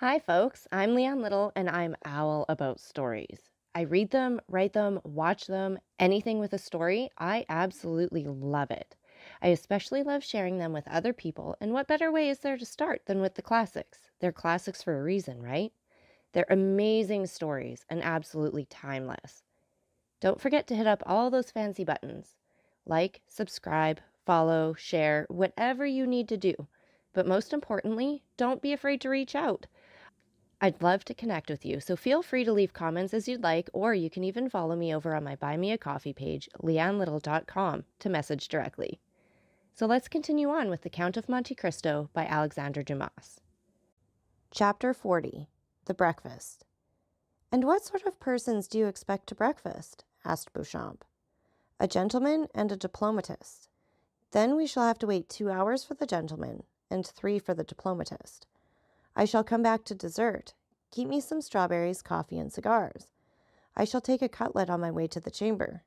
Hi, folks. I'm Leanne Little, and I'm owl about stories. I read them, write them, watch them, anything with a story. I absolutely love it. I especially love sharing them with other people, and what better way is there to start than with the classics? They're classics for a reason, right? They're amazing stories and absolutely timeless. Don't forget to hit up all those fancy buttons. Like, subscribe, follow, share, whatever you need to do. But most importantly, don't be afraid to reach out. I'd love to connect with you, so feel free to leave comments as you'd like, or you can even follow me over on my Buy Me a Coffee page, leannelittle.com, to message directly. So let's continue on with The Count of Monte Cristo by Alexandre Dumas. Chapter 40. The Breakfast. "And what sort of persons do you expect to breakfast?" asked Beauchamp. "A gentleman and a diplomatist. Then we shall have to wait 2 hours for the gentleman, and 3 for the diplomatist. I shall come back to dessert. Keep me some strawberries, coffee, and cigars. I shall take a cutlet on my way to the chamber."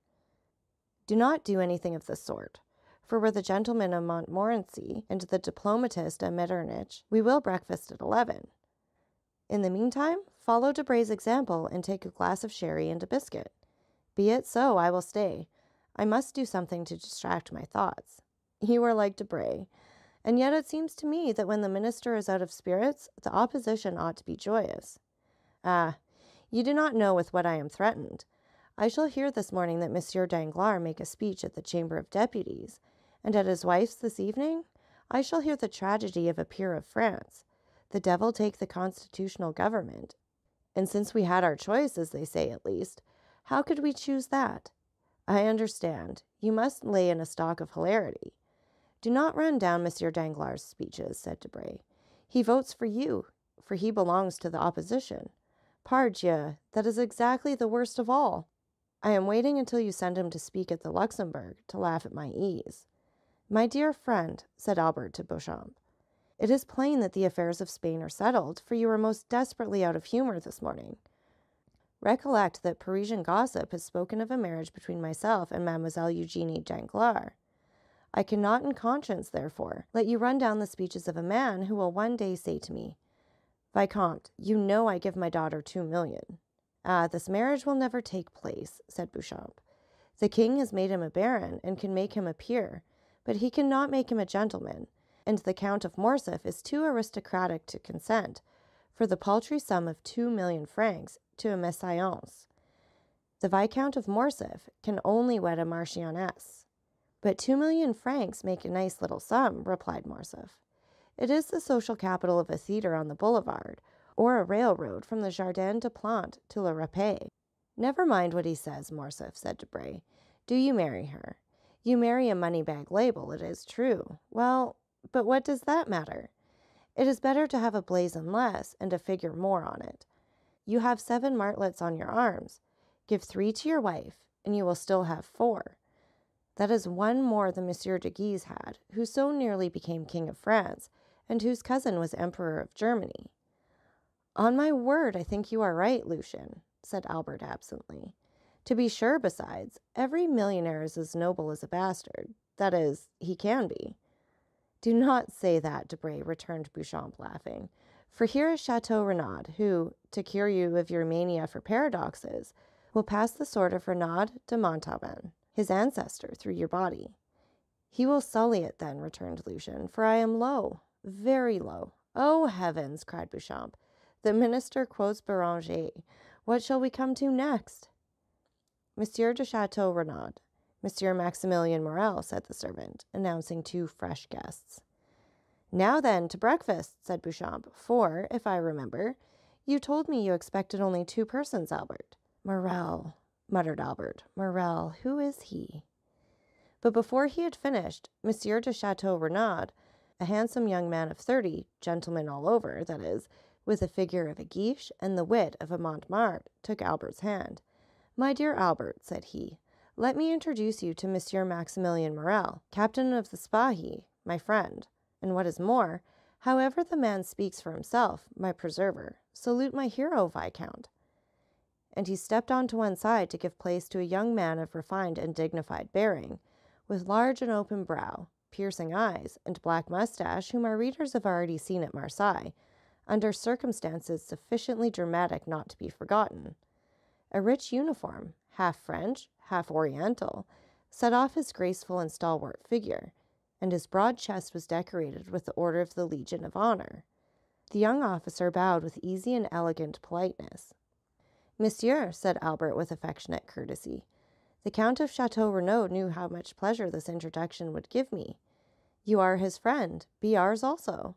"Do not do anything of the sort, for were the gentleman a Montmorency and the diplomatist a Metternich, we will breakfast at 11. In the meantime, follow Debray's example and take a glass of sherry and a biscuit." "Be it so, I will stay. I must do something to distract my thoughts." "You are like Debray. And yet it seems to me that when the minister is out of spirits, the opposition ought to be joyous." "Ah, you do not know with what I am threatened. I shall hear this morning that Monsieur Danglars make a speech at the Chamber of Deputies, and at his wife's this evening I shall hear the tragedy of a peer of France. The devil take the constitutional government. And since we had our choice, as they say at least, how could we choose that? I understand. You must lay in a stock of hilarity. Do not run down Monsieur Danglars' speeches," said Debray. "He votes for you, for he belongs to the opposition. Pardieu, that is exactly the worst of all. I am waiting until you send him to speak at the Luxembourg, to laugh at my ease." "My dear friend," said Albert to Beauchamp, "it is plain that the affairs of Spain are settled, for you are most desperately out of humor this morning. Recollect that Parisian gossip has spoken of a marriage between myself and Mademoiselle Eugénie Danglars. I cannot in conscience, therefore, let you run down the speeches of a man who will one day say to me, 'Vicomte, you know I give my daughter 2 millions. "Ah, this marriage will never take place," said Beauchamp. "The king has made him a baron and can make him a peer, but he cannot make him a gentleman, and the Count of Morcerf is too aristocratic to consent, for the paltry sum of 2 million francs, to a mésalliance. The Viscount of Morcerf can only wed a marchioness." "But 2 million francs make a nice little sum," replied Morcerf. "It is the social capital of a theatre on the boulevard, or a railroad from the Jardin des Plantes to La Râpée." "Never mind what he says, Morcerf," said Debray. "Do you marry her? You marry a money-bag label, it is true. Well, but what does that matter? It is better to have a blazon less and a figure more on it. You have 7 martlets on your arms. Give 3 to your wife, and you will still have 4. That is 1 more than Monsieur de Guise had, who so nearly became King of France, and whose cousin was Emperor of Germany." "On my word, I think you are right, Lucien," said Albert absently. "To be sure, besides, every millionaire is as noble as a bastard. That is, he can be." "Do not say that, Debray," returned Beauchamp, laughing. "For here is Chateau Renaud, who, to cure you of your mania for paradoxes, will pass the sword of Renaud de Montauban, his ancestor, through your body." "He will sully it then," returned Lucien, "for I am low, very low." "Oh, heavens!" cried Beauchamp. "The minister quotes Béranger. What shall we come to next?" "Monsieur de Chateau Renaud, Monsieur Maximilien Morrel," said the servant, announcing 2 fresh guests. "Now then, to breakfast," said Beauchamp, "for, if I remember, you told me you expected only 2 persons, Albert." "Morrel," muttered Albert. "Morrel, who is he?" But before he had finished, Monsieur de Chateau Renaud, a handsome young man of 30, gentleman all over, that is, with the figure of a Guiche and the wit of a Montmartre, took Albert's hand. "My dear Albert," said he, "let me introduce you to Monsieur Maximilien Morrel, captain of the Spahis, my friend, and what is more, however the man speaks for himself, my preserver. Salute my hero, Viscount." And he stepped on to one side to give place to a young man of refined and dignified bearing, with large and open brow, piercing eyes, and black mustache, whom our readers have already seen at Marseilles, under circumstances sufficiently dramatic not to be forgotten. A rich uniform, half French, half Oriental, set off his graceful and stalwart figure, and his broad chest was decorated with the Order of the Legion of Honor. The young officer bowed with easy and elegant politeness. "Monsieur," said Albert with affectionate courtesy, "the Count of Chateau Renaud knew how much pleasure this introduction would give me. You are his friend. Be ours also."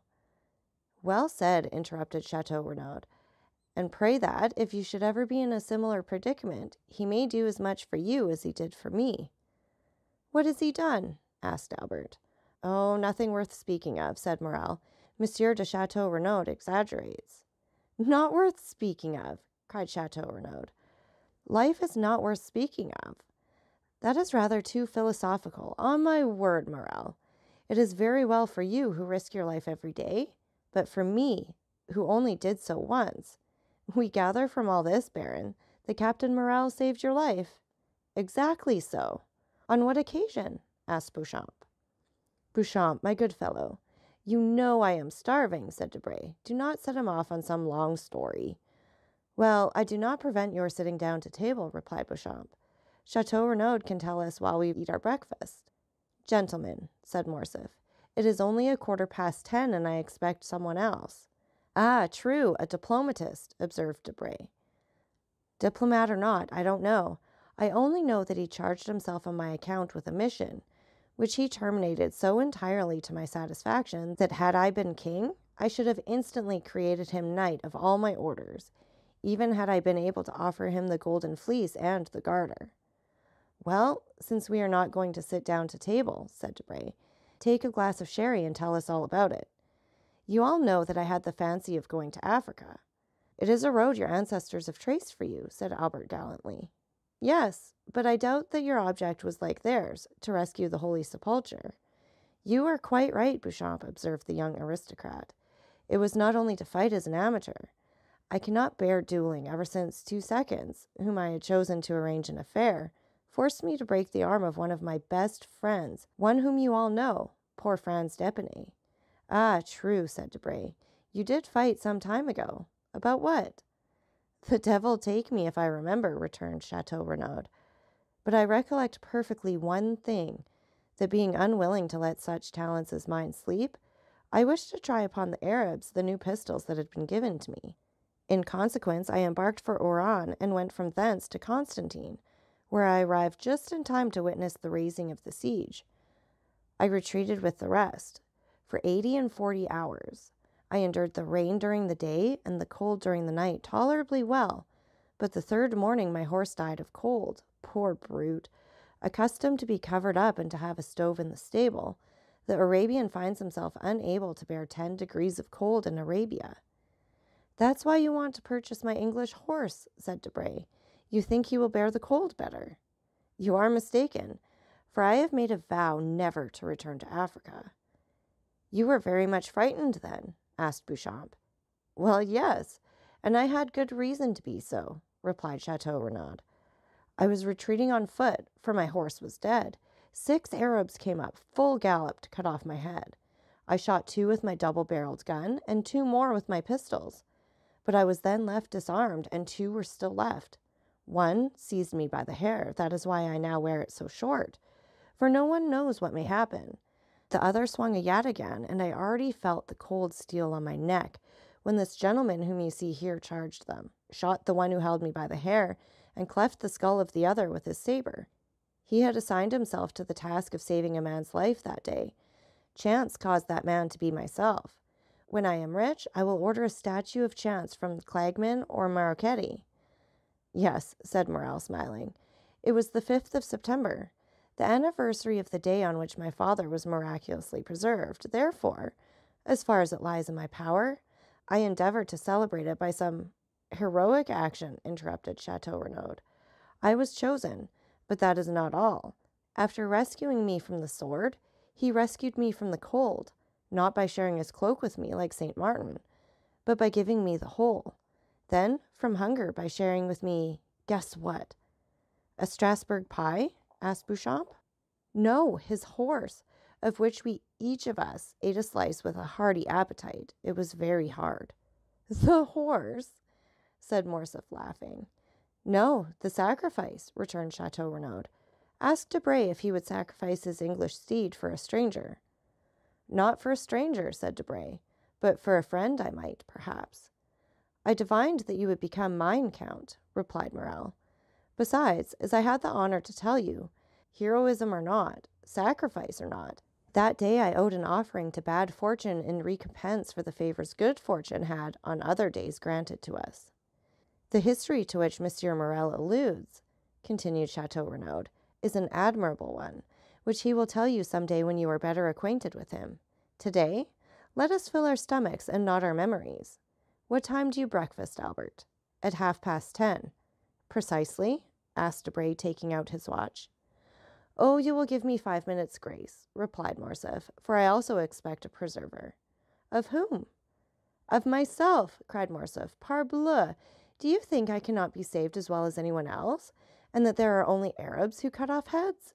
"Well said," interrupted Chateau Renaud, "and pray that, if you should ever be in a similar predicament, he may do as much for you as he did for me." "What has he done?" asked Albert. "Oh, nothing worth speaking of," said Morel. "Monsieur de Chateau Renaud exaggerates." "Not worth speaking of!" cried Chateau Renaud. "Life is not worth speaking of. That is rather too philosophical. On my word, Morel, it is very well for you who risk your life every day, but for me, who only did so once. We gather from all this, Baron, that Captain Morel saved your life." "Exactly so." "On what occasion?" asked Beauchamp. "Beauchamp, my good fellow, you know I am starving," said Debray. "Do not set him off on some long story." "Well, I do not prevent your sitting down to table," replied Beauchamp. "Chateau Renaud can tell us while we eat our breakfast." "Gentlemen," said Morcerf, "it is only 10:15, and I expect someone else." "Ah, true, a diplomatist," observed Debray. "Diplomat or not, I don't know. I only know that he charged himself on my account with a mission, which he terminated so entirely to my satisfaction that had I been king, I should have instantly created him knight of all my orders, even had I been able to offer him the golden fleece and the garter." "Well, since we are not going to sit down to table," said Debray, "take a glass of sherry and tell us all about it. You all know that I had the fancy of going to Africa." "It is a road your ancestors have traced for you," said Albert gallantly. "Yes, but I doubt that your object was like theirs, to rescue the Holy Sepulchre." "You are quite right, Beauchamp," observed the young aristocrat. "It was not only to fight as an amateur. I cannot bear dueling ever since 2 seconds, whom I had chosen to arrange an affair, forced me to break the arm of one of my best friends, one whom you all know, poor Franz d'Epinay." "Ah, true," said Debray. "You did fight some time ago. About what?" "The devil take me if I remember," returned Chateau Renaud. "But I recollect perfectly one thing, that being unwilling to let such talents as mine sleep, I wished to try upon the Arabs the new pistols that had been given to me. In consequence, I embarked for Oran and went from thence to Constantine, where I arrived just in time to witness the raising of the siege. I retreated with the rest. For 40 hours. I endured the rain during the day and the cold during the night tolerably well, but the third morning my horse died of cold. Poor brute! Accustomed to be covered up and to have a stove in the stable, the Arabian finds himself unable to bear 10 degrees of cold in Arabia." "That's why you want to purchase my English horse," said Debray. "You think he will bear the cold better." "You are mistaken, for I have made a vow never to return to Africa." "You were very much frightened then?" asked Beauchamp. "Well, yes, and I had good reason to be so," replied Chateau Renaud. "I was retreating on foot, for my horse was dead. 6 Arabs came up, full gallop, to cut off my head. I shot 2 with my double-barreled gun, and 2 more with my pistols. But I was then left disarmed, and 2 were still left. One seized me by the hair. That is why I now wear it so short, for no one knows what may happen. The other swung a yataghan, and I already felt the cold steel on my neck when this gentleman whom you see here charged them, shot the one who held me by the hair, and cleft the skull of the other with his saber. He had assigned himself to the task of saving a man's life that day. Chance caused that man to be myself. When I am rich, I will order a statue of Chance from Clagman or Marocchetti." "Yes," said Morel, smiling. "It was the 5th of September, the anniversary of the day on which my father was miraculously preserved. Therefore, as far as it lies in my power, I endeavor to celebrate it by some—" "Heroic action," interrupted Chateau Renaud. "I was chosen, but that is not all. After rescuing me from the sword, he rescued me from the cold, not by sharing his cloak with me like St. Martin, but by giving me the whole. Then, from hunger, by sharing with me, guess what?" "A Strasbourg pie?" asked Beauchamp. "No, his horse, of which we each of us ate a slice with a hearty appetite. It was very hard." The horse, said Morcerf, laughing. No, the sacrifice, returned Chateau Renaud. Ask Debray if he would sacrifice his English steed for a stranger. Not for a stranger, said Debray, but for a friend I might, perhaps. I divined that you would become mine, Count, replied Morrel. Besides, as I had the honor to tell you, heroism or not, sacrifice or not, that day I owed an offering to bad fortune in recompense for the favors good fortune had on other days granted to us. The history to which Monsieur Morrel alludes, continued Chateau Renaud, is an admirable one, which he will tell you some day when you are better acquainted with him. Today, let us fill our stomachs and not our memories. What time do you breakfast, Albert? At 10:30. Precisely? Asked Debray, taking out his watch. Oh, you will give me 5 minutes' grace, replied Morcerf, for I also expect a preserver. Of whom? Of myself, cried Morcerf. Parbleu! Do you think I cannot be saved as well as anyone else, and that there are only Arabs who cut off heads?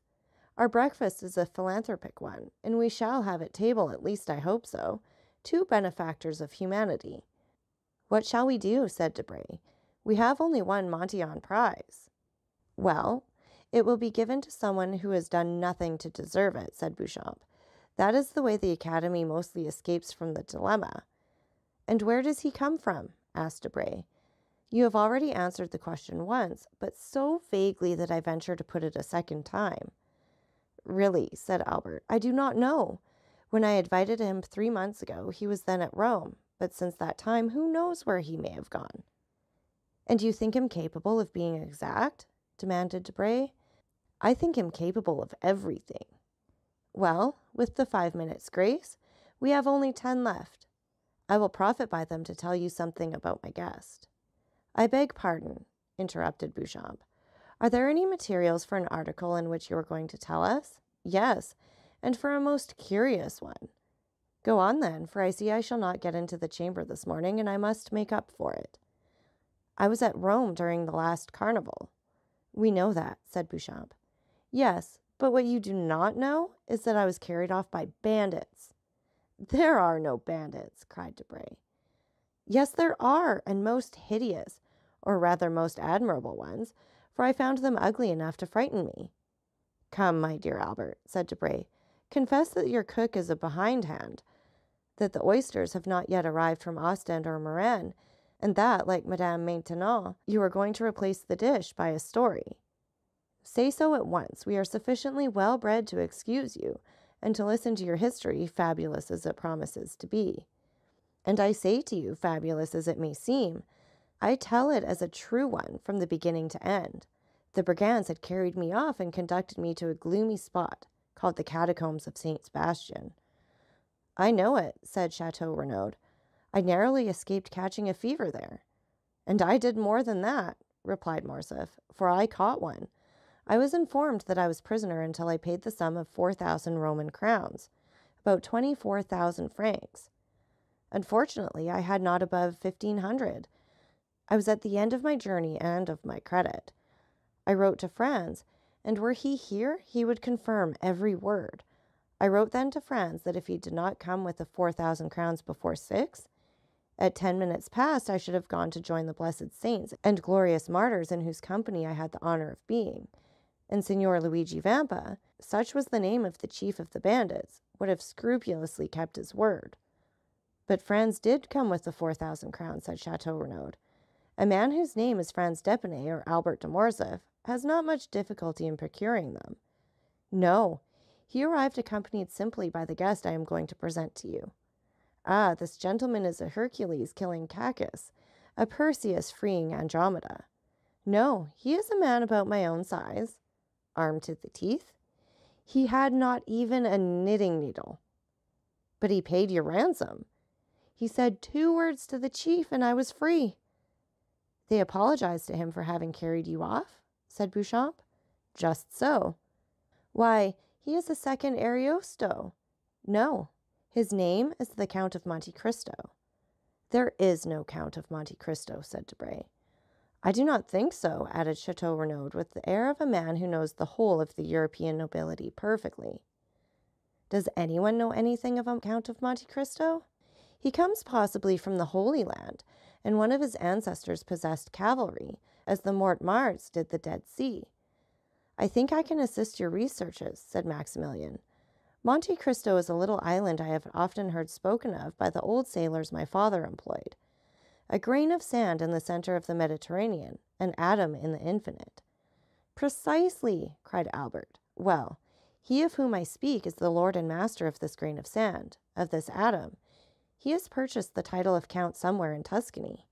Our breakfast is a philanthropic one, and we shall have at table, at least I hope so, 2 benefactors of humanity. What shall we do? Said Debray. We have only one Montyon prize. Well, it will be given to someone who has done nothing to deserve it, said Beauchamp. That is the way the Academy mostly escapes from the dilemma. And where does he come from? Asked Debray. You have already answered the question once, but so vaguely that I venture to put it a second time. Really, said Albert, I do not know. When I invited him 3 months ago, he was then at Rome, but since that time, who knows where he may have gone? And you think him capable of being exact? Demanded Debray. I think him capable of everything. Well, with the 5 minutes' grace, we have only 10 left. I will profit by them to tell you something about my guest. I beg pardon, interrupted Beauchamp. Are there any materials for an article in which you are going to tell us? Yes, and for a most curious one. Go on then, for I see I shall not get into the chamber this morning, and I must make up for it. I was at Rome during the last carnival. We know that, said Beauchamp. Yes, but what you do not know is that I was carried off by bandits. There are no bandits, cried Debray. Yes, there are, and most hideous, or rather most admirable ones, for I found them ugly enough to frighten me. Come, my dear Albert, said Debray, confess that your cook is a behindhand, that the oysters have not yet arrived from Ostend or Marennes, and that, like Madame Maintenon, you are going to replace the dish by a story. Say so at once. We are sufficiently well bred to excuse you, and to listen to your history, fabulous as it promises to be. And I say to you, fabulous as it may seem, I tell it as a true one from the beginning to end. The brigands had carried me off and conducted me to a gloomy spot called the Catacombs of St. Sebastian. I know it, said Chateau Renaud. I narrowly escaped catching a fever there. And I did more than that, replied Morcerf, for I caught one. I was informed that I was prisoner until I paid the sum of 4,000 Roman crowns, about 24,000 francs. Unfortunately, I had not above 1,500. I was at the end of my journey and of my credit. I wrote to Franz, and were he here, he would confirm every word. I wrote then to Franz that if he did not come with the 4,000 crowns before 6, at 10 minutes past I should have gone to join the blessed saints and glorious martyrs in whose company I had the honor of being. And Signor Luigi Vampa, such was the name of the chief of the bandits, would have scrupulously kept his word. But Franz did come with the 4,000 crowns, said Chateau Renaud. A man whose name is Franz d'Epinay or Albert de Morcerf has not much difficulty in procuring them. No, he arrived accompanied simply by the guest I am going to present to you. Ah, this gentleman is a Hercules killing Cacus, a Perseus freeing Andromeda. No, he is a man about my own size, armed to the teeth. He had not even a knitting needle. But he paid your ransom. He said 2 words to the chief, and I was free. They apologized to him for having carried you off, said Beauchamp. Just so. Why, he is a second Ariosto. No, his name is the Count of Monte Cristo. There is no Count of Monte Cristo, said Debray. I do not think so, added Chateau Renaud with the air of a man who knows the whole of the European nobility perfectly. Does anyone know anything of a Count of Monte Cristo? He comes possibly from the Holy Land, and one of his ancestors possessed cavalry, as the Mortemarts did the Dead Sea. I think I can assist your researches, said Maximilian. Monte Cristo is a little island I have often heard spoken of by the old sailors my father employed. A grain of sand in the center of the Mediterranean, an atom in the infinite. Precisely, cried Albert. Well, he of whom I speak is the lord and master of this grain of sand, of this atom. He has purchased the title of count somewhere in Tuscany.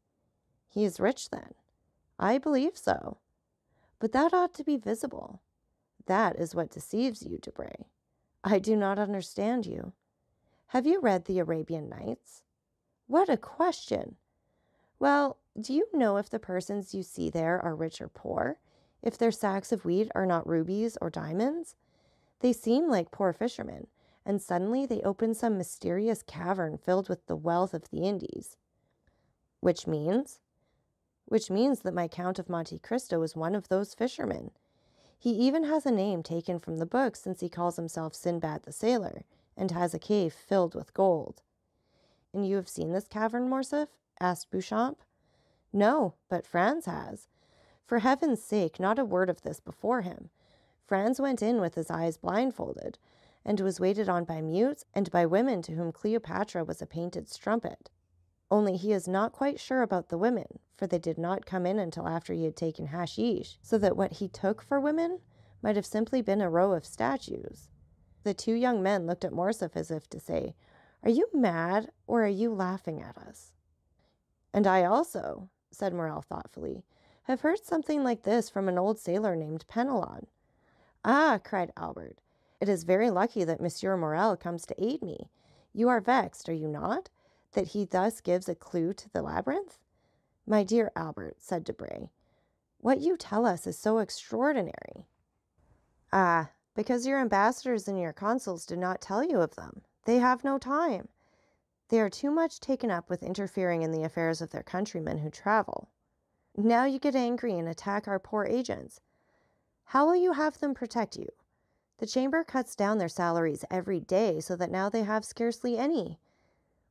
He is rich, then? I believe so. But that ought to be visible. That is what deceives you, Debray. I do not understand you. Have you read the Arabian Nights? What a question! Well, do you know if the persons you see there are rich or poor? If their sacks of wheat are not rubies or diamonds? They seem like poor fishermen, and suddenly they open some mysterious cavern filled with the wealth of the Indies. Which means that my Count of Monte Cristo is one of those fishermen. He even has a name taken from the book, since he calls himself Sinbad the Sailor, and has a cave filled with gold. And you have seen this cavern, Morcerf? Asked Beauchamp. No, but Franz has. For heaven's sake, not a word of this before him. Franz went in with his eyes blindfolded, and was waited on by mutes and by women to whom Cleopatra was a painted strumpet. Only he is not quite sure about the women, for they did not come in until after he had taken hashish, so that what he took for women might have simply been a row of statues. The two young men looked at Morcerf as if to say, "Are you mad, or are you laughing at us?" "And I also," said Morrel thoughtfully, "have heard something like this from an old sailor named Penelon." "Ah," cried Albert, "it is very lucky that Monsieur Morrel comes to aid me. You are vexed, are you not, that he thus gives a clue to the labyrinth?" "My dear Albert," said Debray, "what you tell us is so extraordinary." "Ah, because your ambassadors and your consuls do not tell you of them. They have no time. They are too much taken up with interfering in the affairs of their countrymen who travel. Now you get angry and attack our poor agents. How will you have them protect you? The Chamber cuts down their salaries every day, so that now they have scarcely any.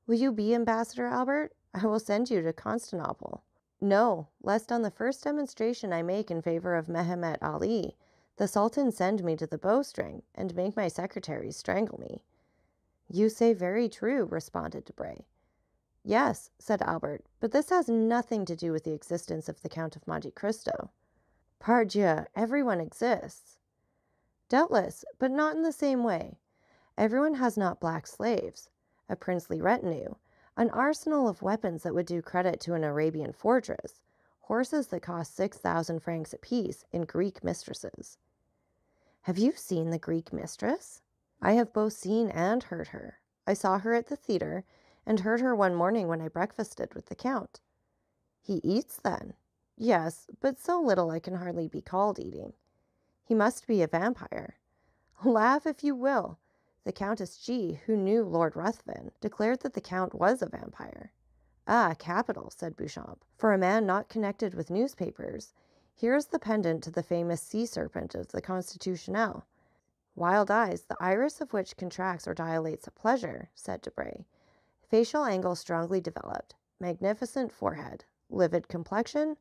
Will you be ambassador, Albert? I will send you to Constantinople. No, lest on the first demonstration I make in favor of Mehemet Ali, the Sultan send me to the bowstring, and make my secretaries strangle me." "You say very true," responded Debray. "Yes," said Albert, "but this has nothing to do with the existence of the Count of Monte Cristo." "Pardieu, everyone exists." "Doubtless, but not in the same way. Everyone has not black slaves, a princely retinue, an arsenal of weapons that would do credit to an Arabian fortress, horses that cost 6,000 francs apiece, and Greek mistresses." "Have you seen the Greek mistress?" "I have both seen and heard her. I saw her at the theater, and heard her one morning when I breakfasted with the Count." "He eats, then?" "Yes, but so little I can hardly be called eating." "He must be a vampire." "Laugh if you will. The Countess G., who knew Lord Ruthven, declared that the Count was a vampire." "Ah, capital," said Beauchamp. "For a man not connected with newspapers, here is the pendant to the famous sea serpent of the Constitutionnel. Wild eyes, the iris of which contracts or dilates at pleasure," said Debray. "Facial angle strongly developed, magnificent forehead, livid complexion,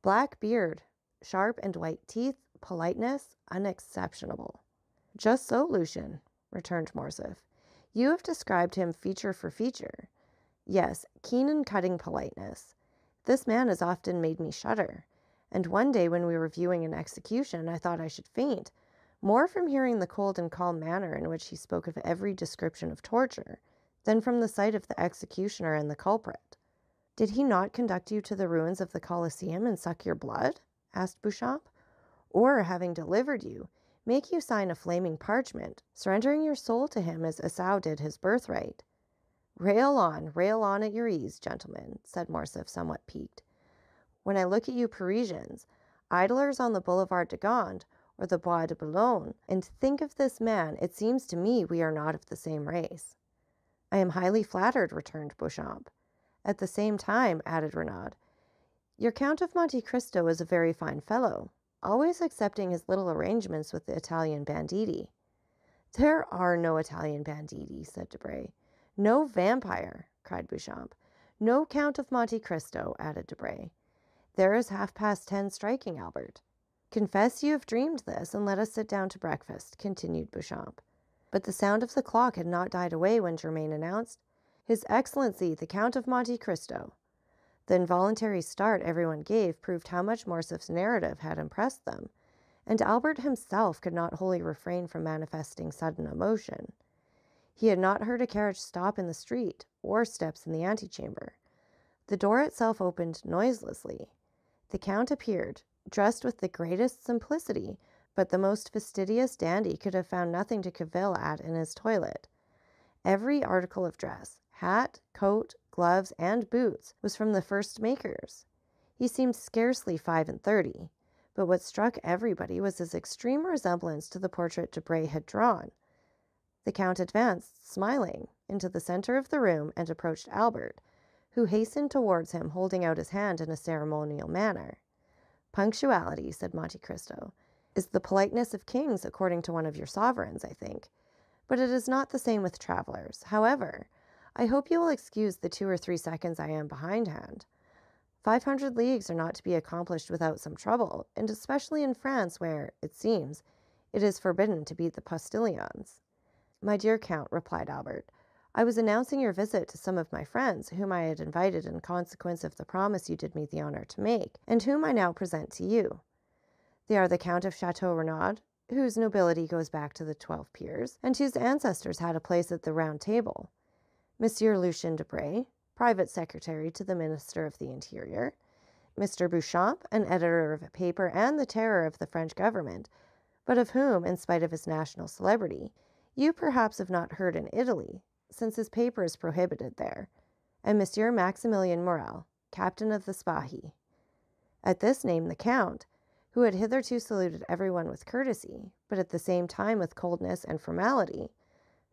black beard, sharp and white teeth, politeness unexceptionable." "Just so, Lucien," returned Morcerf. "You have described him feature for feature. Yes, keen and cutting politeness. This man has often made me shudder, and one day when we were viewing an execution I thought I should faint, more from hearing the cold and calm manner in which he spoke of every description of torture, than from the sight of the executioner and the culprit." "Did he not conduct you to the ruins of the Colosseum and suck your blood?" asked Beauchamp. "Or, having delivered you, make you sign a flaming parchment, surrendering your soul to him as Esau did his birthright?" Rail on at your ease, gentlemen," said Morcerf, somewhat piqued. "When I look at you Parisians, idlers on the Boulevard de Gand, or the Bois de Boulogne, and think of this man, it seems to me we are not of the same race." "I am highly flattered," returned Beauchamp. "At the same time," added Renaud, "your Count of Monte Cristo is a very fine fellow, always excepting his little arrangements with the Italian banditti." "There are no Italian banditti," said Debray. "No vampire," cried Beauchamp. No Count of Monte Cristo, added Debray. There is 10:30 striking, Albert. Confess you have dreamed this, and let us sit down to breakfast, continued Beauchamp. But the sound of the clock had not died away when Germain announced, His Excellency, the Count of Monte Cristo. The involuntary start everyone gave proved how much Morcerf's narrative had impressed them, and Albert himself could not wholly refrain from manifesting sudden emotion. He had not heard a carriage stop in the street, or steps in the antechamber. The door itself opened noiselessly. The Count appeared, dressed with the greatest simplicity, but the most fastidious dandy could have found nothing to cavil at in his toilet. Every article of dress, hat, coat, gloves, and boots, was from the first makers. He seemed scarcely 35, but what struck everybody was his extreme resemblance to the portrait Debray had drawn. The Count advanced, smiling, into the center of the room and approached Albert, who hastened towards him, holding out his hand in a ceremonial manner. Punctuality, said Monte Cristo, is the politeness of kings, according to one of your sovereigns, I think. But it is not the same with travelers. However, I hope you will excuse the 2 or 3 seconds I am behindhand. 500 leagues are not to be accomplished without some trouble, and especially in France where, it seems, it is forbidden to beat the postilions. My dear Count, replied Albert, I was announcing your visit to some of my friends, whom I had invited in consequence of the promise you did me the honor to make, and whom I now present to you. They are the Count of Chateau Renaud, whose nobility goes back to the 12 peers, and whose ancestors had a place at the Round Table. Monsieur Lucien Debray, private secretary to the Minister of the Interior, Mr. Beauchamp, an editor of a paper and the terror of the French government, but of whom, in spite of his national celebrity, you perhaps have not heard in Italy, since his paper is prohibited there, and Monsieur Maximilien Morel, captain of the Spahi. At this name the Count, who had hitherto saluted everyone with courtesy, but at the same time with coldness and formality,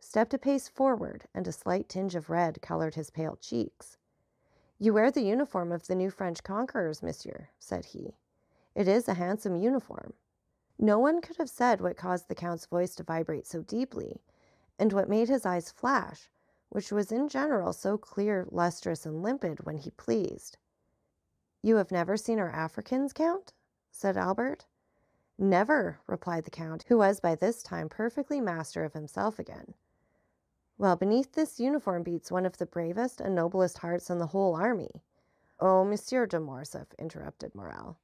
stepped a pace forward, and a slight tinge of red colored his pale cheeks. You wear the uniform of the new French conquerors, monsieur, said he. It is a handsome uniform. No one could have said what caused the Count's voice to vibrate so deeply, and what made his eyes flash, which was in general so clear, lustrous, and limpid when he pleased. You have never seen our Africans, Count? Said Albert. Never, replied the Count, who was by this time perfectly master of himself again. Well, beneath this uniform beats one of the bravest and noblest hearts in the whole army. Oh, Monsieur de Morcerf, interrupted Morel.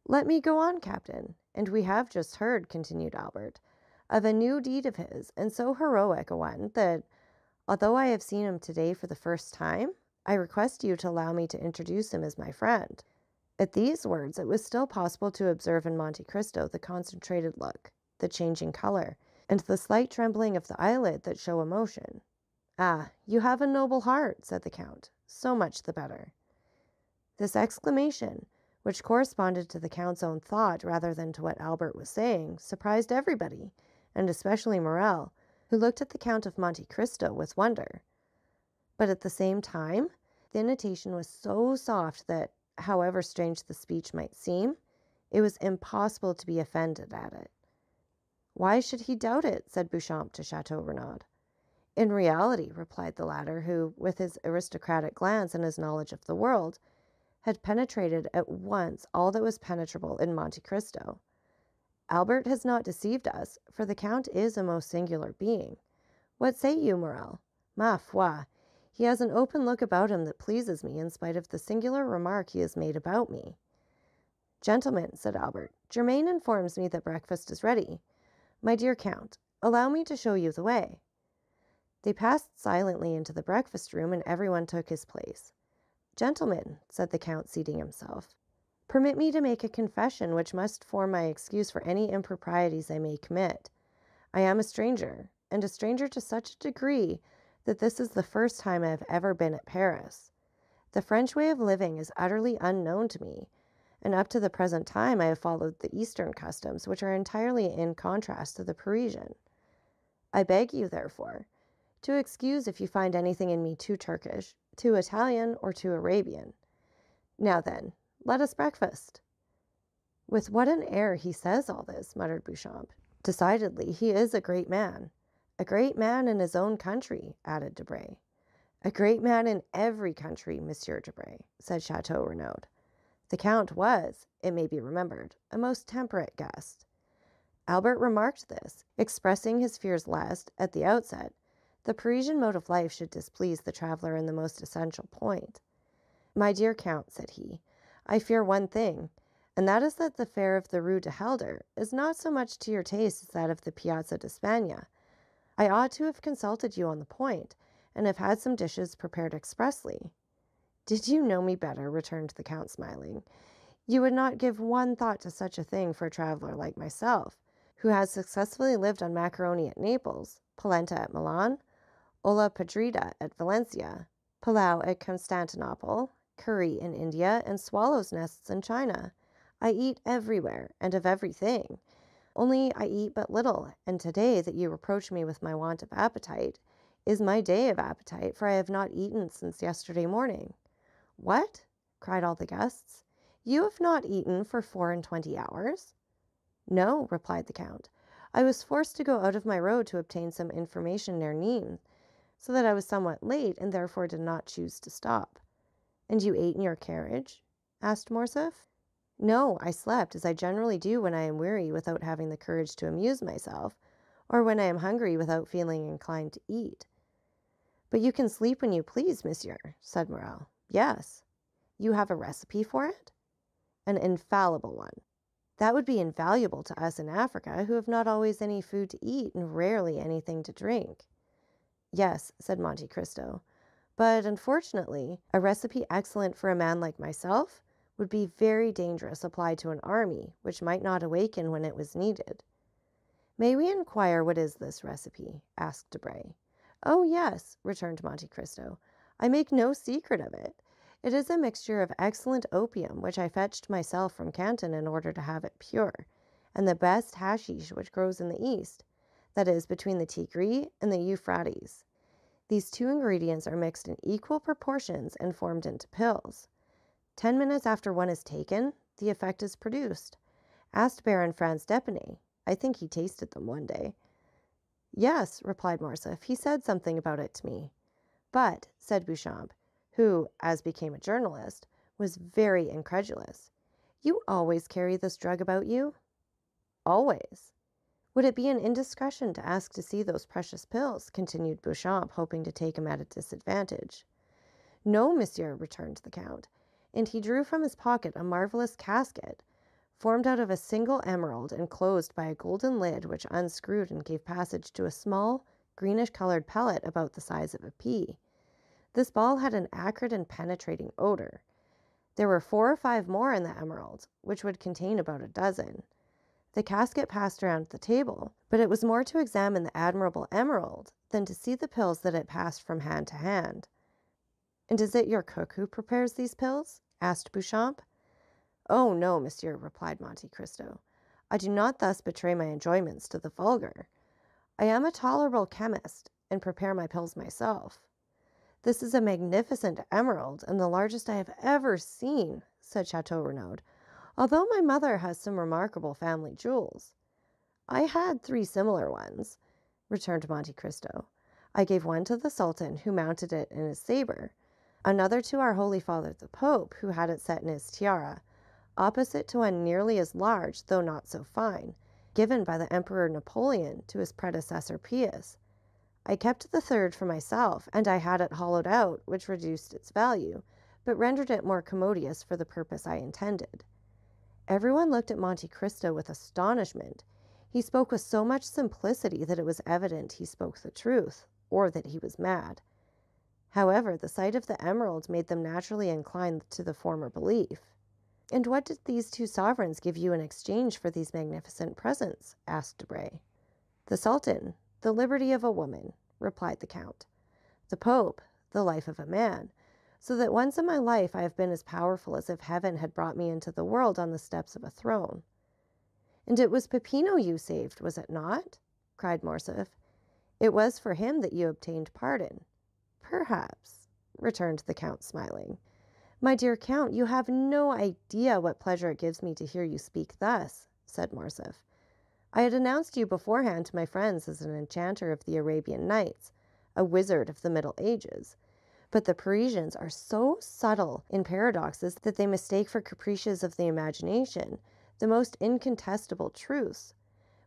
Let me go on, Captain. And we have just heard, continued Albert, of a new deed of his, and so heroic a one, that, although I have seen him today for the first time, I request you to allow me to introduce him as my friend. At these words, it was still possible to observe in Monte Cristo the concentrated look, the changing color, and the slight trembling of the eyelid that show emotion. Ah, you have a noble heart, said the Count. So much the better. This exclamation, which corresponded to the Count's own thought rather than to what Albert was saying, surprised everybody, and especially Morel, who looked at the Count of Monte Cristo with wonder. But at the same time, the intonation was so soft that, however strange the speech might seem, it was impossible to be offended at it. Why should he doubt it? Said Beauchamp to Chateau Renaud. In reality, replied the latter, who, with his aristocratic glance and his knowledge of the world, had penetrated at once all that was penetrable in Monte Cristo. Albert has not deceived us, for the Count is a most singular being. What say you, Morel? Ma foi, he has an open look about him that pleases me in spite of the singular remark he has made about me. Gentlemen, said Albert, Germain informs me that breakfast is ready. My dear Count, allow me to show you the way. They passed silently into the breakfast room, and everyone took his place. Gentlemen, said the Count, seating himself, permit me to make a confession which must form my excuse for any improprieties I may commit. I am a stranger, and a stranger to such a degree that this is the first time I have ever been at Paris. The French way of living is utterly unknown to me, and up to the present time I have followed the Eastern customs, which are entirely in contrast to the Parisian. I beg you, therefore, to excuse if you find anything in me too Turkish, too Italian, or too Arabian. Now then, let us breakfast. With what an air he says all this, muttered Beauchamp. Decidedly, he is a great man in his own country, added Debray. A great man in every country, Monsieur Debray, said Chateau Renaud. The Count was, it may be remembered, a most temperate guest. Albert remarked this, expressing his fears lest, at the outset, the Parisian mode of life should displease the traveler in the most essential point. "My dear Count," said he, "I fear one thing, and that is that the fare of the Rue de Helder is not so much to your taste as that of the Piazza d'Espagna. I ought to have consulted you on the point, and have had some dishes prepared expressly." "Did you know me better," returned the Count, smiling, "you would not give one thought to such a thing for a traveler like myself, who has successfully lived on macaroni at Naples, polenta at Milan, olla podrida at Valencia, pilau at Constantinople, curry in India, and swallows' nests in China. I eat everywhere, and of everything. Only I eat but little, and today that you reproach me with my want of appetite is my day of appetite, for I have not eaten since yesterday morning." "What?" cried all the guests. "You have not eaten for 24 hours?" "No," replied the Count. "I was forced to go out of my road to obtain some information near Nimes, so that I was somewhat late, and therefore did not choose to stop." "And you ate in your carriage?" asked Morcerf. "No, I slept, as I generally do when I am weary without having the courage to amuse myself, or when I am hungry without feeling inclined to eat." "But you can sleep when you please, monsieur," said Morrel. "Yes." "You have a recipe for it?" "An infallible one." "That would be invaluable to us in Africa, who have not always any food to eat and rarely anything to drink." "Yes," said Monte Cristo, "but unfortunately, a recipe excellent for a man like myself would be very dangerous applied to an army which might not awaken when it was needed." "May we inquire what is this recipe?" asked Debray. "Oh, yes," returned Monte Cristo. "I make no secret of it. It is a mixture of excellent opium, which I fetched myself from Canton in order to have it pure, and the best hashish which grows in the East, that is, between the Tigris and the Euphrates. These two ingredients are mixed in equal proportions and formed into pills. 10 minutes after one is taken, the effect is produced. Ask Baron Franz d'Epinay. I think he tasted them one day." "Yes," replied Morcerf, "he said something about it to me." "But," said Beauchamp, who, as became a journalist, was very incredulous, "you always carry this drug about you?" "Always." "Would it be an indiscretion to ask to see those precious pills?" continued Beauchamp, hoping to take him at a disadvantage. "No, monsieur," returned the Count, and he drew from his pocket a marvelous casket, formed out of a single emerald and closed by a golden lid which unscrewed and gave passage to a small, greenish-colored pellet about the size of a pea. This ball had an acrid and penetrating odor. There were 4 or 5 more in the emerald, which would contain about a dozen. The casket passed around the table, but it was more to examine the admirable emerald than to see the pills that it passed from hand to hand. "And is it your cook who prepares these pills?" asked Beauchamp. "Oh, no, monsieur," replied Monte Cristo. "I do not thus betray my enjoyments to the vulgar. I am a tolerable chemist, and prepare my pills myself." "This is a magnificent emerald, and the largest I have ever seen," said Chateau Renaud, "although my mother has some remarkable family jewels." "I had 3 similar ones," returned Monte Cristo. "I gave one to the Sultan, who mounted it in his sabre, another to our Holy Father the Pope, who had it set in his tiara, opposite to one nearly as large, though not so fine, given by the Emperor Napoleon to his predecessor Pius. I kept the third for myself, and I had it hollowed out, which reduced its value, but rendered it more commodious for the purpose I intended." Everyone looked at Monte Cristo with astonishment. He spoke with so much simplicity that it was evident he spoke the truth, or that he was mad. However, the sight of the emerald made them naturally incline to the former belief. "And what did these 2 sovereigns give you in exchange for these magnificent presents?" asked Debray. "The Sultan, the liberty of a woman," replied the Count. "The Pope, the life of a man, so that once in my life I have been as powerful as if heaven had brought me into the world on the steps of a throne." "And it was Peppino you saved, was it not?" cried Morcerf. "It was for him that you obtained pardon." "Perhaps," returned the Count, smiling. "My dear Count, you have no idea what pleasure it gives me to hear you speak thus," said Morcerf. "I had announced you beforehand to my friends as an enchanter of the Arabian Nights, a wizard of the Middle Ages. But the Parisians are so subtle in paradoxes that they mistake for caprices of the imagination the most incontestable truths,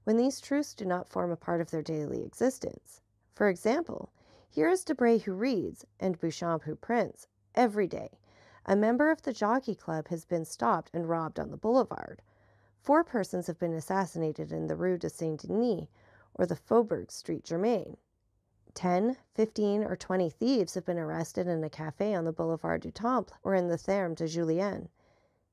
when these truths do not form a part of their daily existence. For example, here is Debray who reads, and Beauchamp who prints, every day. A member of the Jockey Club has been stopped and robbed on the boulevard. 4 persons have been assassinated in the Rue de Saint-Denis or the Faubourg Street Germain. 10, 15, or 20 thieves have been arrested in a cafe on the Boulevard du Temple or in the Therme de Julien.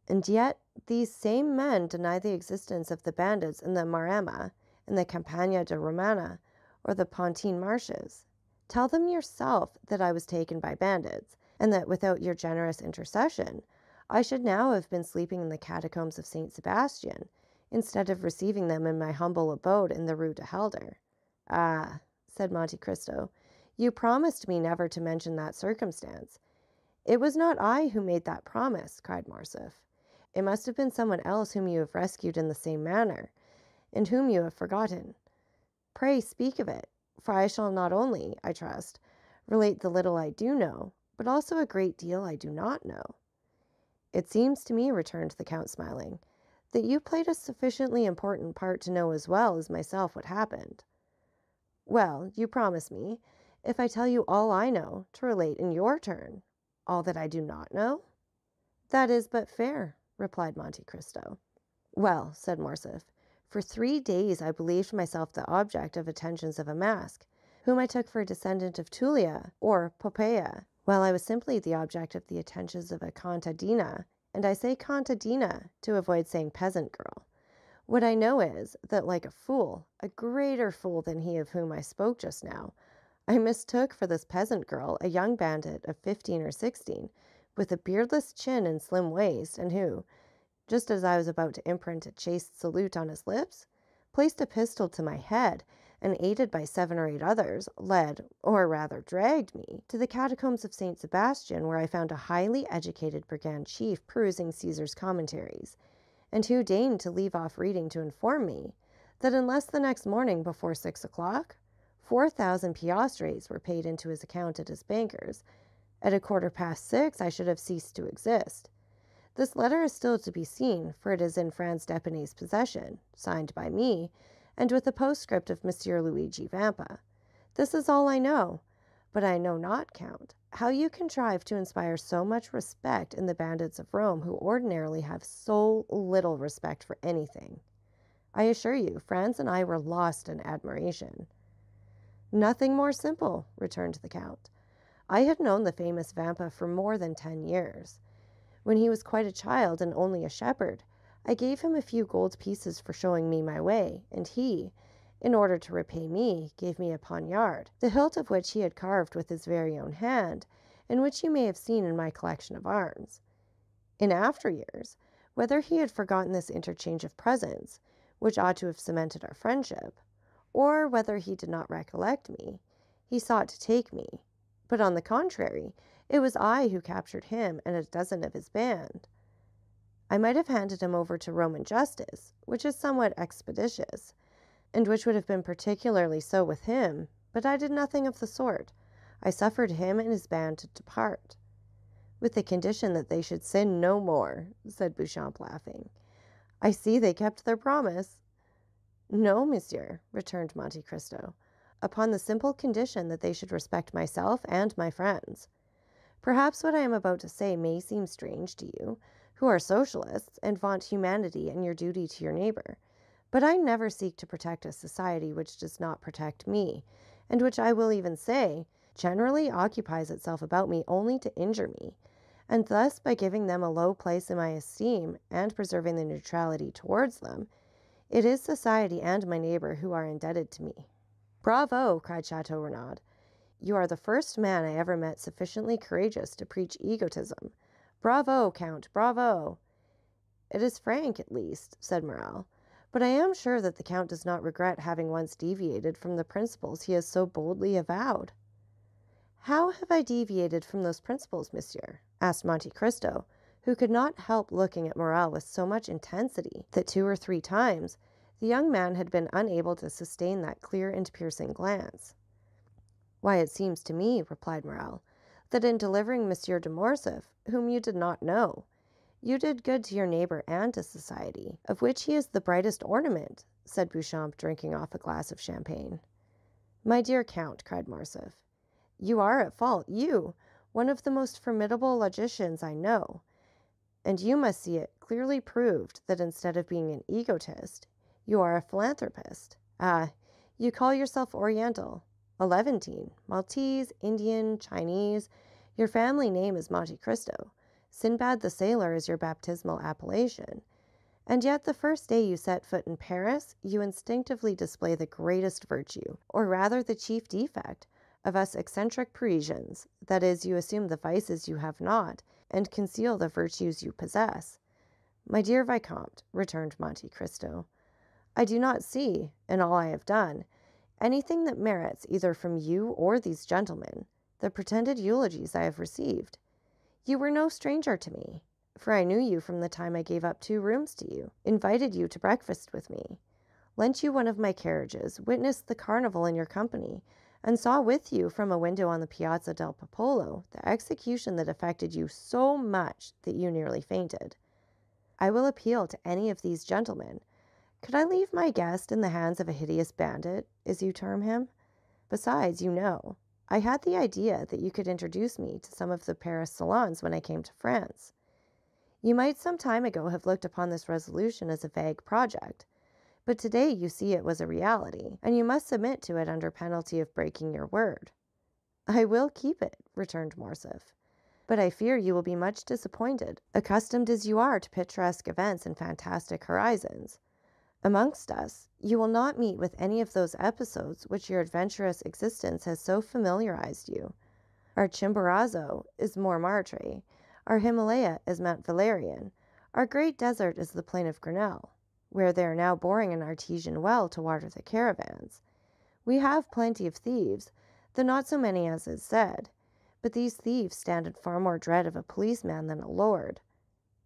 And yet, these same men deny the existence of the bandits in the Maremma, in the Campagna de Romana, or the Pontine marshes. Tell them yourself that I was taken by bandits, and that without your generous intercession, I should now have been sleeping in the catacombs of St. Sebastian, instead of receiving them in my humble abode in the Rue de Helder. Ah, said Monte Cristo, you promised me never to mention that circumstance. It was not I who made that promise, cried Morcerf. It must have been someone else whom you have rescued in the same manner, and whom you have forgotten. Pray speak of it, for I shall not only, I trust, relate the little I do know, but also a great deal I do not know. It seems to me, returned the Count, smiling, that you played a sufficiently important part to know as well as myself what happened. Well, you promise me, if I tell you all I know, to relate in your turn all that I do not know? That is but fair, replied Monte Cristo. Well, said Morcerf, for 3 days I believed myself the object of attentions of a mask, whom I took for a descendant of Tullia or Poppaea, while I was simply the object of the attentions of a contadina, and I say contadina to avoid saying peasant girl. What I know is that, like a fool, a greater fool than he of whom I spoke just now, I mistook for this peasant girl a young bandit of 15 or 16, with a beardless chin and slim waist, and who, just as I was about to imprint a chaste salute on his lips, placed a pistol to my head, and aided by 7 or 8 others, led, or rather dragged me, to the catacombs of St. Sebastian, where I found a highly educated brigand chief perusing Caesar's commentaries, and who deigned to leave off reading to inform me that unless the next morning before 6 o'clock, 4,000 piastres were paid into his account at his banker's, at 6:15 I should have ceased to exist. This letter is still to be seen, for it is in Franz d'Epinay's possession, signed by me, and with a postscript of Monsieur Luigi Vampa. This is all I know, but I know not, Count, how you contrive to inspire so much respect in the bandits of Rome who ordinarily have so little respect for anything. I assure you, Franz and I were lost in admiration. Nothing more simple, returned the Count. I had known the famous Vampa for more than 10 years. When he was quite a child and only a shepherd, I gave him a few gold pieces for showing me my way, and he, in order to repay me, gave me a poniard, the hilt of which he had carved with his very own hand, and which you may have seen in my collection of arms. In after years, whether he had forgotten this interchange of presents, which ought to have cemented our friendship, or whether he did not recollect me, he sought to take me. But on the contrary, it was I who captured him and a dozen of his band. I might have handed him over to Roman justice, which is somewhat expeditious, and which would have been particularly so with him, but I did nothing of the sort. I suffered him and his band to depart. With the condition that they should sin no more, said Beauchamp, laughing. I see they kept their promise. No, monsieur, returned Monte Cristo, upon the simple condition that they should respect myself and my friends. Perhaps what I am about to say may seem strange to you, who are socialists and vaunt humanity and your duty to your neighbor, but I never seek to protect a society which does not protect me, and which I will even say, generally occupies itself about me only to injure me, and thus by giving them a low place in my esteem and preserving the neutrality towards them, it is society and my neighbor who are indebted to me. Bravo, cried Chateau Renaud. You are the first man I ever met sufficiently courageous to preach egotism. Bravo, Count, bravo. It is frank, at least, said Morrel, but I am sure that the Count does not regret having once deviated from the principles he has so boldly avowed. How have I deviated from those principles, monsieur? Asked Monte Cristo, who could not help looking at Morrel with so much intensity that 2 or 3 times the young man had been unable to sustain that clear and piercing glance. Why, it seems to me, replied Morrel, that in delivering Monsieur de Morcerf, whom you did not know, you did good to your neighbor and to society, of which he is the brightest ornament," said Beauchamp, drinking off a glass of champagne. "My dear Count," cried Morcerf, "you are at fault, you, one of the most formidable logicians I know, and you must see it clearly proved that instead of being an egotist, you are a philanthropist. Ah, you call yourself Oriental, a Levantine, Maltese, Indian, Chinese. Your family name is Monte Cristo. Sinbad the Sailor is your baptismal appellation. And yet the first day you set foot in Paris, you instinctively display the greatest virtue, or rather the chief defect, of us eccentric Parisians. That is, you assume the vices you have not, and conceal the virtues you possess." "My dear Vicomte," returned Monte Cristo, "I do not see, in all I have done, anything that merits, either from you or these gentlemen, the pretended eulogies I have received. You were no stranger to me, for I knew you from the time I gave up 2 rooms to you, invited you to breakfast with me, lent you one of my carriages, witnessed the carnival in your company, and saw with you from a window on the Piazza del Popolo the execution that affected you so much that you nearly fainted. I will appeal to any of these gentlemen. Could I leave my guest in the hands of a hideous bandit, as you term him? Besides, you know, I had the idea that you could introduce me to some of the Paris salons when I came to France. You might some time ago have looked upon this resolution as a vague project, but today you see it was a reality, and you must submit to it under penalty of breaking your word." "I will keep it," returned Morcerf, "but I fear you will be much disappointed, accustomed as you are to picturesque events and fantastic horizons. Amongst us, you will not meet with any of those episodes which your adventurous existence has so familiarized you. Our Chimborazo is Montmartre, our Himalaya is Mount Valerian, our great desert is the plain of Grenelle, where they are now boring an artesian well to water the caravans. We have plenty of thieves, though not so many as is said, but these thieves stand in far more dread of a policeman than a lord.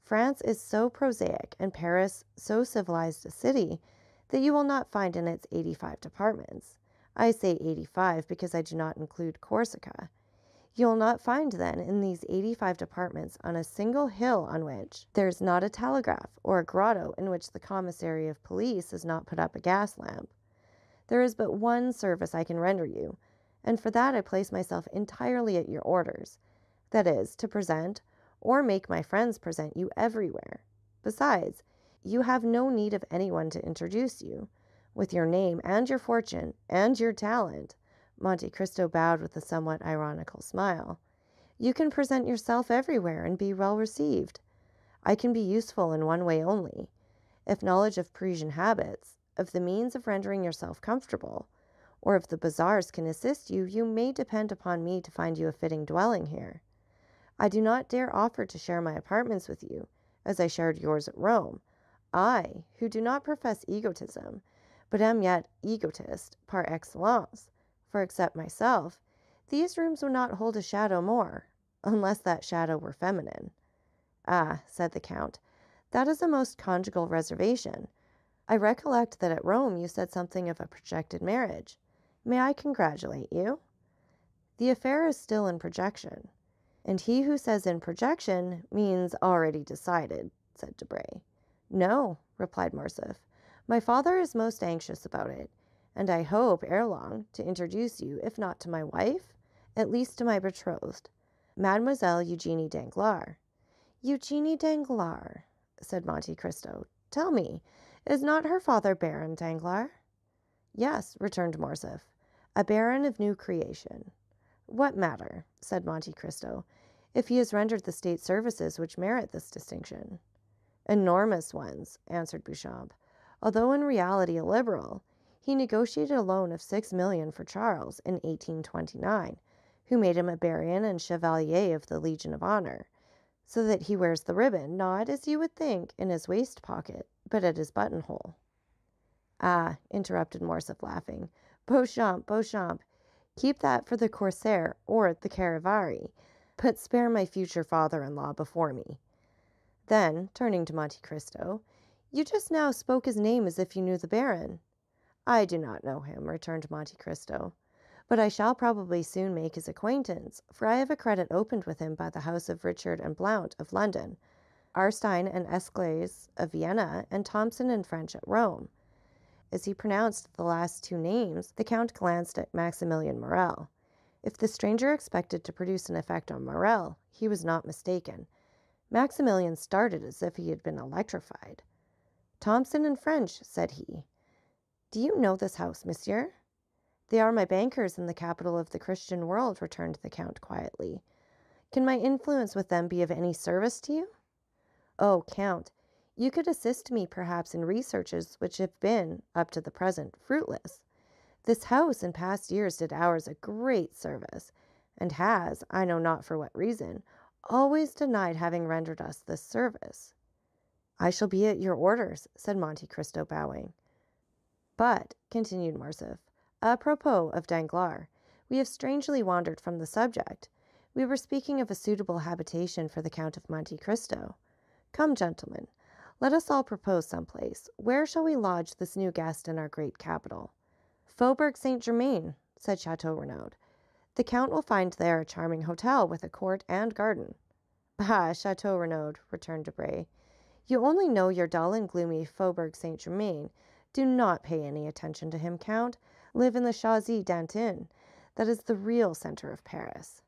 France is so prosaic, and Paris so civilized a city, that you will not find in its 85 departments. I say 85 because I do not include Corsica. You will not find, then, in these 85 departments on a single hill on which there is not a telegraph, or a grotto in which the commissary of police has not put up a gas lamp. There is but one service I can render you, and for that I place myself entirely at your orders, that is, to present, or make my friends present you everywhere. Besides, you have no need of anyone to introduce you. With your name and your fortune and your talent," Monte Cristo bowed with a somewhat ironical smile, "you can present yourself everywhere and be well received. I can be useful in one way only. If knowledge of Parisian habits, of the means of rendering yourself comfortable, or of the bazaars can assist you, you may depend upon me to find you a fitting dwelling here. I do not dare offer to share my apartments with you, as I shared yours at Rome. I, who do not profess egotism, but am yet egotist par excellence, for except myself, these rooms would not hold a shadow more, unless that shadow were feminine." "Ah," said the Count, "that is a most conjugal reservation. I recollect that at Rome you said something of a projected marriage. May I congratulate you?" "The affair is still in projection." "And he who says in projection means already decided," said Debray. "No," replied Morcerf, "my father is most anxious about it, and I hope, ere long, to introduce you, if not to my wife, at least to my betrothed, Mademoiselle Eugénie Danglars." "Eugénie Danglars," said Monte Cristo. "Tell me, is not her father Baron Danglars?" "Yes," returned Morcerf, "a baron of new creation." "What matter," said Monte Cristo, "if he has rendered the state services which merit this distinction?" "Enormous ones," answered Beauchamp. "Although in reality a liberal, he negotiated a loan of 6,000,000 for Charles in 1829, who made him a baron and chevalier of the Legion of Honor, so that he wears the ribbon, not, as you would think, in his waist pocket, but at his buttonhole." "Ah," interrupted Morcerf, laughing, "Beauchamp, Beauchamp, keep that for the Corsair or the Charivari, but spare my future father-in-law before me." Then, turning to Monte Cristo, "You just now spoke his name as if you knew the baron." "I do not know him," returned Monte Cristo. But I shall probably soon make his acquaintance, for I have a credit opened with him by the house of Richard and Blount of London, Arstein and Esclays of Vienna, and Thomson and French at Rome. As he pronounced the last two names, the Count glanced at Maximilian Morel. If the stranger expected to produce an effect on Morel, he was not mistaken. Maximilian started as if he had been electrified. "Thomson and French," said he. "Do you know this house, monsieur?" "They are my bankers in the capital of the Christian world," returned the Count quietly. "Can my influence with them be of any service to you?" "Oh, Count, you could assist me perhaps in researches which have been, up to the present, fruitless. This house in past years did ours a great service, and has, I know not for what reason, always denied having rendered us this service." "I shall be at your orders," said Monte Cristo, bowing. "But," continued Morcerf, "a propos of Danglars, we have strangely wandered from the subject. We were speaking of a suitable habitation for the Count of Monte Cristo. Come, gentlemen, let us all propose some place. Where shall we lodge this new guest in our great capital?" "Faubourg Saint-Germain," said Chateau Renaud. "The Count will find there a charming hotel with a court and garden." "Ah, Chateau Renaud," returned Debray, "you only know your dull and gloomy Faubourg Saint-Germain. Do not pay any attention to him, Count. Live in the Chaussée d'Antin. That is the real center of Paris."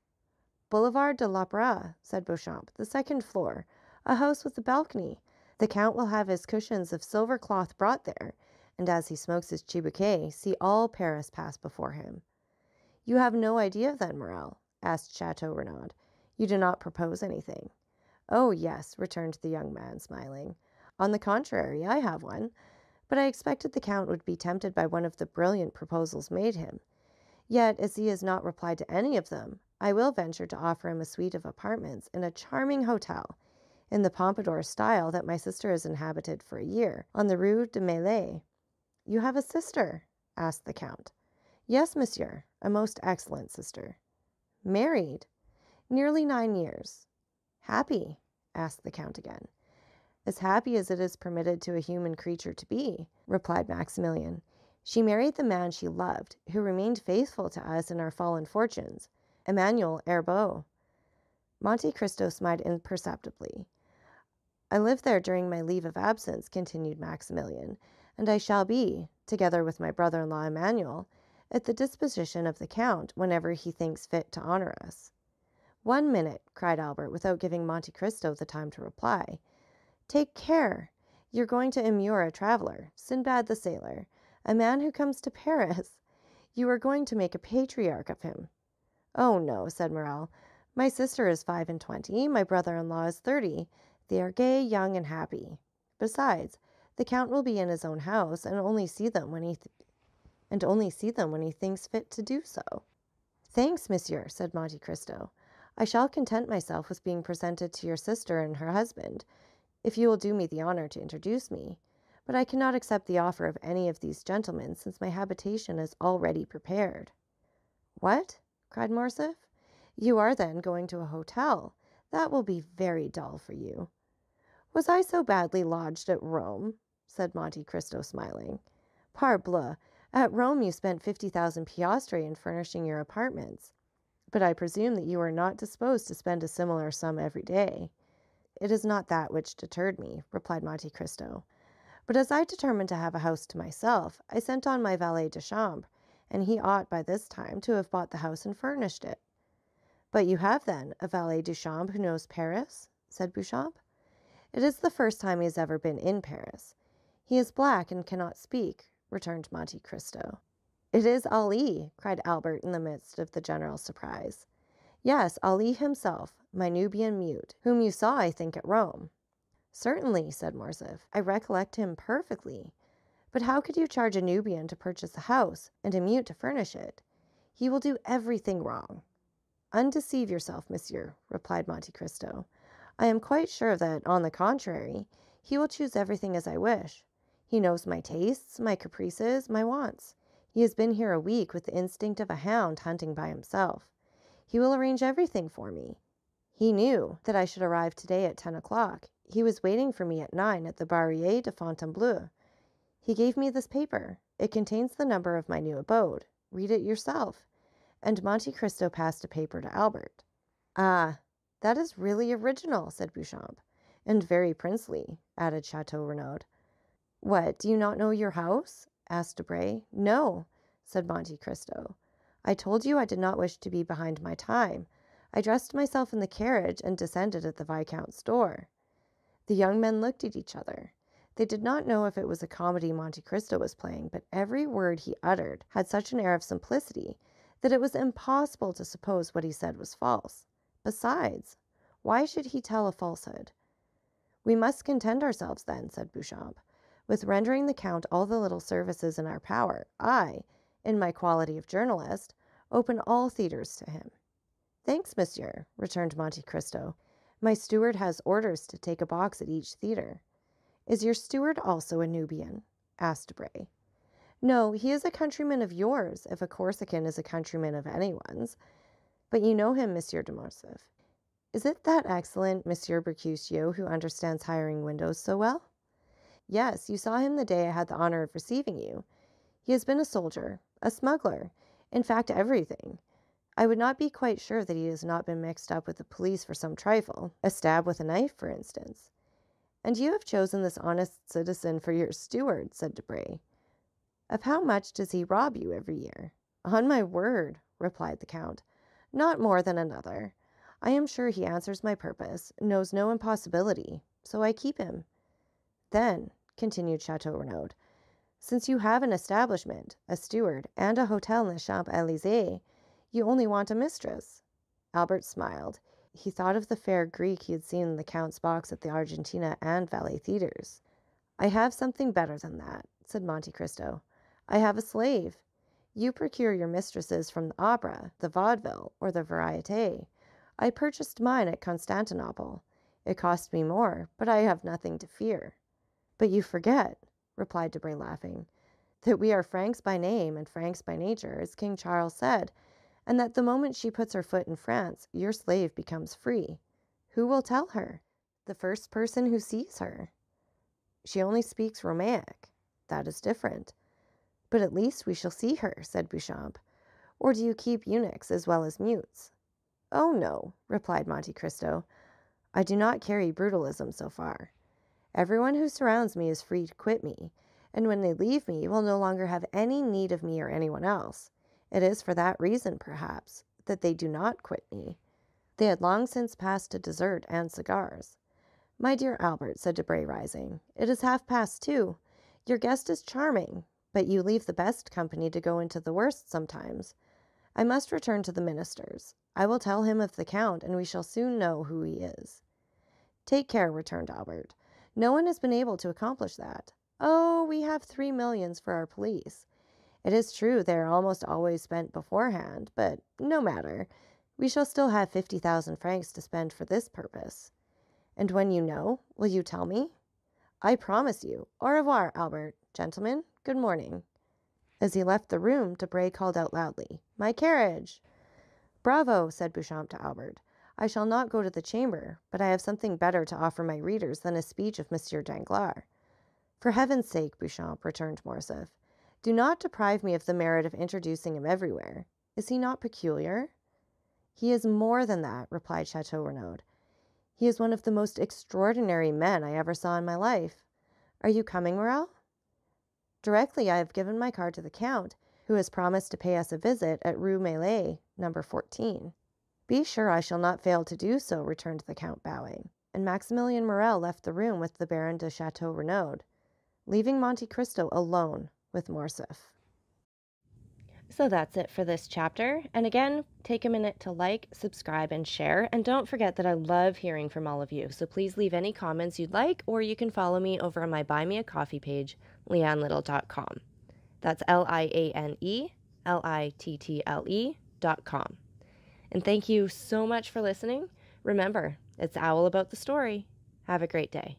"Boulevard de l'Opéra," said Beauchamp, "the second floor, a house with a balcony. The Count will have his cushions of silver cloth brought there, and as he smokes his chibouque, see all Paris pass before him." "You have no idea, then, Morel?" asked Chateau Renaud. "You do not propose anything?" "Oh, yes," returned the young man, smiling. "On the contrary, I have one. But I expected the Count would be tempted by one of the brilliant proposals made him. Yet, as he has not replied to any of them, I will venture to offer him a suite of apartments in a charming hotel, in the Pompadour style that my sister has inhabited for a year, on the Rue de Meillet." "You have a sister?" asked the Count. "Yes, monsieur, a most excellent sister." "Married?" "Nearly 9 years." "Happy?" asked the Count again. "As happy as it is permitted to a human creature to be," replied Maximilian. "She married the man she loved, who remained faithful to us in our fallen fortunes, Emmanuel Herbeau." Monte Cristo smiled imperceptibly. "I lived there during my leave of absence," continued Maximilian, "and I shall be, together with my brother-in-law Emmanuel, at the disposition of the Count whenever he thinks fit to honor us." "1 minute," cried Albert, without giving Monte Cristo the time to reply. "Take care! You're going to immure a traveler, Sinbad the sailor, a man who comes to Paris. You are going to make a patriarch of him." "Oh, no," said Morel. "My sister is 25, my brother-in-law is 30. They are gay, young, and happy. Besides, the Count will be in his own house, and only see them when he thinks fit to do so." "Thanks, monsieur," said Monte Cristo. "I shall content myself with being presented to your sister and her husband, if you will do me the honor to introduce me. But I cannot accept the offer of any of these gentlemen, since my habitation is already prepared." "What?" cried Morcerf. "You are, then, going to a hotel? That will be very dull for you." "Was I so badly lodged at Rome?" said Monte Cristo, smiling. "Parbleu! At Rome you spent 50,000 piastres in furnishing your apartments. But I presume that you are not disposed to spend a similar sum every day." "It is not that which deterred me," replied Monte Cristo. "But as I determined to have a house to myself, I sent on my valet de chambre, and he ought by this time to have bought the house and furnished it." "But you have, then, a valet de chambre who knows Paris?" said Beauchamp. "It is the first time he has ever been in Paris. He is black and cannot speak," returned Monte Cristo. "It is Ali!" cried Albert in the midst of the general surprise. "Yes, Ali himself, my Nubian mute, whom you saw, I think, at Rome." "Certainly," said Morcerf, "I recollect him perfectly. But how could you charge a Nubian to purchase a house, and a mute to furnish it? He will do everything wrong." "Undeceive yourself, monsieur," replied Monte Cristo. "I am quite sure that, on the contrary, he will choose everything as I wish. He knows my tastes, my caprices, my wants. He has been here a week with the instinct of a hound hunting by himself. He will arrange everything for me. He knew that I should arrive today at 10 o'clock. He was waiting for me at 9 at the Barrière de Fontainebleau. He gave me this paper. It contains the number of my new abode. Read it yourself. and Monte Cristo passed a paper to Albert. "Ah, that is really original," said Beauchamp. "And very princely," added Chateau Renaud. "What, do you not know your house?" asked Debray. "No," said Monte Cristo. "I told you I did not wish to be behind my time. I dressed myself in the carriage and descended at the Viscount's door." The young men looked at each other. They did not know if it was a comedy Monte Cristo was playing, but every word he uttered had such an air of simplicity that it was impossible to suppose what he said was false. Besides, why should he tell a falsehood? "We must content ourselves, then," said Beauchamp, "with rendering the Count all the little services in our power. I, in my quality of journalist, open all theatres to him." "Thanks, monsieur," returned Monte Cristo. "My steward has orders to take a box at each theatre." "Is your steward also a Nubian?" asked Debray. "No, he is a countryman of yours, if a Corsican is a countryman of anyone's. But you know him, Monsieur de Morcerf. Is it that excellent Monsieur Bercuccio who understands hiring windows so well?" "Yes, you saw him the day I had the honor of receiving you. He has been a soldier, a smuggler, in fact everything. I would not be quite sure that he has not been mixed up with the police for some trifle, a stab with a knife, for instance." "And you have chosen this honest citizen for your steward," said Debray. "Of how much does he rob you every year?" "On my word," replied the Count, "not more than another. I am sure he answers my purpose, knows no impossibility, so I keep him." "Then," continued Chateau Renaud, "since you have an establishment, a steward, and a hotel in the Champs-Élysées, you only want a mistress." Albert smiled. He thought of the fair Greek he had seen in the Count's box at the Argentina and Valet theatres. "I have something better than that," said Monte Cristo. "I have a slave. You procure your mistresses from the opera, the vaudeville, or the variété. I purchased mine at Constantinople. It cost me more, but I have nothing to fear." "But you forget," replied Debray, laughing, "that we are Franks by name and Franks by nature, as King Charles said, and that the moment she puts her foot in France, your slave becomes free. Who will tell her?" "The first person who sees her." "She only speaks Romaic. That is different." "But at least we shall see her," said Beauchamp. "Or do you keep eunuchs as well as mutes?" "Oh, no," replied Monte Cristo. "I do not carry brutalism so far. Everyone who surrounds me is free to quit me, and when they leave me will no longer have any need of me or anyone else. It is for that reason, perhaps, that they do not quit me." They had long since passed to dessert and cigars. "My dear Albert," said Debray, rising, "it is 2:30. Your guest is charming, but you leave the best company to go into the worst sometimes. I must return to the minister's. I will tell him of the Count, and we shall soon know who he is." "Take care," returned Albert. "No one has been able to accomplish that. Oh, we have 3 millions for our police. It is true they are almost always spent beforehand, but no matter. We shall still have 50,000 francs to spend for this purpose. And when you know, will you tell me?" "I promise you. Au revoir, Albert. Gentlemen, good morning." As he left the room, Debray called out loudly, "My carriage!" "Bravo," said Beauchamp to Albert. "I shall not go to the Chamber, but I have something better to offer my readers than a speech of Monsieur Danglars." "For heaven's sake, Beauchamp," returned Morcerf, "do not deprive me of the merit of introducing him everywhere. Is he not peculiar?" "He is more than that," replied Chateau Renaud. "He is one of the most extraordinary men I ever saw in my life. Are you coming, Morrel?" "Directly. I have given my card to the Count, who has promised to pay us a visit at Rue Meslay, No. 14. "Be sure I shall not fail to do so," returned the Count, bowing. And Maximilian Morrel left the room with the Baron de Chateau Renaud, leaving Monte Cristo alone with Morcerf. So that's it for this chapter. And again, take a minute to like, subscribe, and share. And don't forget that I love hearing from all of you. So please leave any comments you'd like, or you can follow me over on my Buy Me a Coffee page, leannelittle.com. That's LIANELITTLE.com. And thank you so much for listening. Remember, it's Owl about the story. Have a great day.